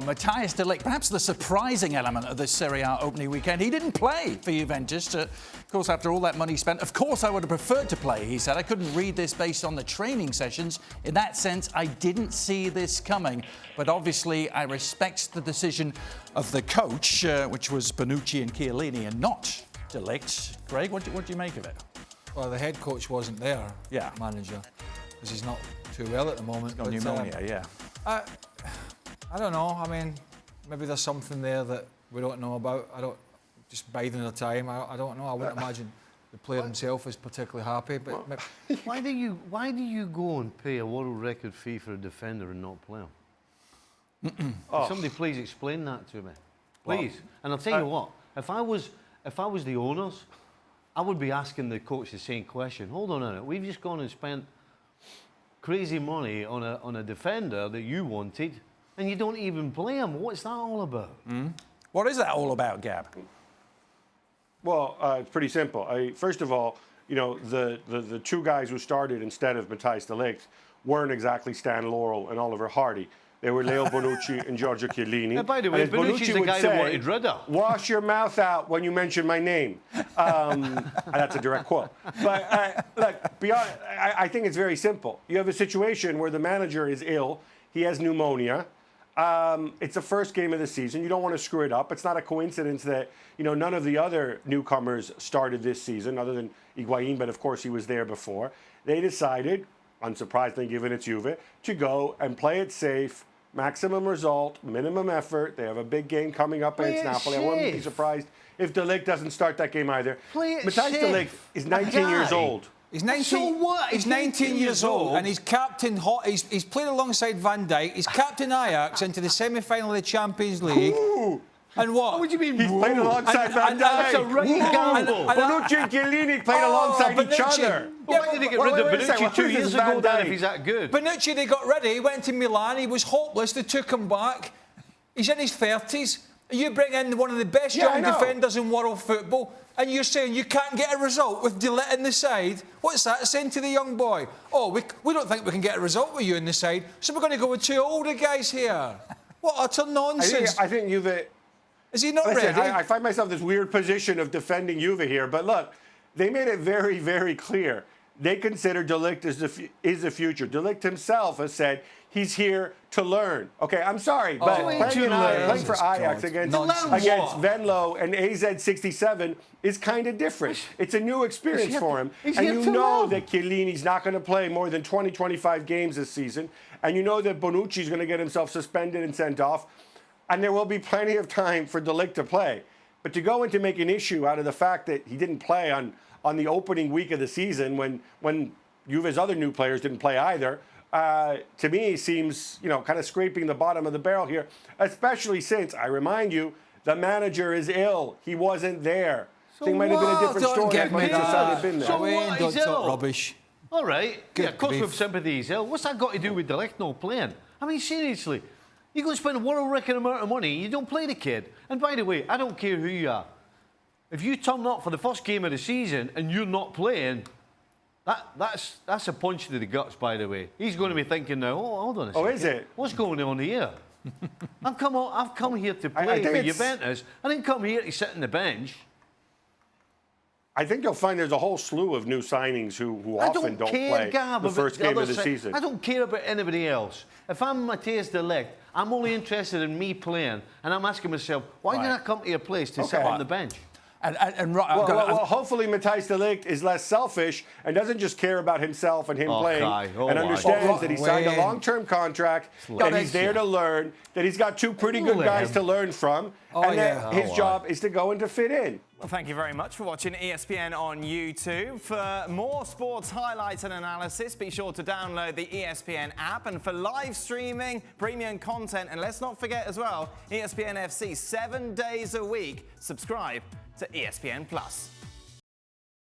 Matthijs de Ligt, perhaps the surprising element of this Serie A opening weekend. He didn't play for Juventus. Of course, after all that money spent, of course I would have preferred to play, he said. I couldn't read this based on the training sessions. In that sense, I didn't see this coming. But obviously, I respect the decision of the coach, which was Bonucci and Chiellini, and not de Ligt. Craig, what do you make of it? Well, the head coach wasn't there, yeah, manager, because he's not too well at the moment. Got pneumonia, yeah. I don't know. I mean, maybe there's something there that we don't know about. I don't, just biding the time. I don't know. I wouldn't imagine the player himself is particularly happy. But why do you go and pay a world record fee for a defender and not play him? Somebody please explain that to me, please. And I'll tell you what. If I was the owners, I would be asking the coach the same question. Hold on a minute. We've just gone and spent crazy money on a defender that you wanted, and you don't even play him. What's that all about? What is that all about, Gab? Well, it's pretty simple. First of all, you know, the two guys who started instead of Matthijs de Ligt weren't exactly Stan Laurel and Oliver Hardy. They were Leo Bonucci and Giorgio Chiellini. And by the way, Bonucci's the guy that wanted rid of. Wash your mouth out when you mention my name. That's a direct quote. But look, beyond, I think it's very simple. You have a situation where the manager is ill. He has pneumonia. It's the first game of the season. You don't want to screw it up. It's not a coincidence that, you know, none of the other newcomers started this season, other than Higuain, but of course he was there before. They decided, unsurprisingly given it's Juve, to go and play it safe. Maximum result, minimum effort. They have a big game coming up against Napoli. I wouldn't be surprised if de Ligt doesn't start that game either. Matthijs de Ligt is 19 years old. He's 19. So what? He's 19 years old, and he's captain. He's played alongside Van Dijk. He's captain Ajax into the semi-final of the Champions League. Ooh. And what? What do you mean? He's played alongside Van Dijk. That's a right gamble. Bonucci and Chiellini played alongside each other. Well, why did they get rid of Bonucci 2 years ago then if he's that good? Bonucci, they got ready. He went to Milan. He was hopeless. They took him back. He's in his 30s. You bring in one of the best young defenders in world football, and you're saying you can't get a result with de Ligt in the side. What's that saying to the young boy? Oh, we don't think we can get a result with you in the side, so we're going to go with two older guys here. What utter nonsense. I think Juve... Is he not ready? I find myself in this weird position of defending Juve here, but look, they made it very, very clear. They consider de Ligt is the future. De Ligt himself has said he's here to learn. Okay, I'm sorry, but playing for Ajax against Venlo and AZ67 is kind of different. It's a new experience for him. And you know that Chiellini's not going to play more than 20, 25 games this season. And you know that Bonucci's going to get himself suspended and sent off. And there will be plenty of time for de Ligt to play. But to go and to make an issue out of the fact that he didn't play on the opening week of the season when Juve's other new players didn't play either, to me seems, you know, kind of scraping the bottom of the barrel here, especially since, I remind you, the manager is ill. He wasn't there. So I think it might have been a different story if Maurizio Sarri had been there. So what? Don't talk rubbish. All right. Yeah, of course with sympathy he's ill. What's that got to do with de Ligt not playing? I mean, seriously. You go and spend a world record amount of money, you don't play the kid. And by the way, I don't care who you are. If you turn up for the first game of the season and you're not playing, that's a punch to the guts, by the way. He's going to be thinking now, oh, hold on a second. Oh, is it? What's going on here? I've come here to play for Juventus. I didn't come here to sit on the bench. I think you'll find there's a whole slew of new signings who often don't play the first game of the season. I don't care about anybody else. If I'm Matthijs de Ligt, I'm only interested in me playing, and I'm asking myself, why did I come to your place to sit on the bench? Well, hopefully Matthijs de Ligt is less selfish and doesn't just care about himself and him playing and understands that he signed a long-term contract, that he's there to learn, that he's got two pretty good guys to learn from, and that his job is to go and to fit in. Well, thank you very much for watching ESPN on YouTube. For more sports highlights and analysis, be sure to download the ESPN app. And for live streaming, premium content, and let's not forget as well, ESPN FC 7 days a week. Subscribe to ESPN+.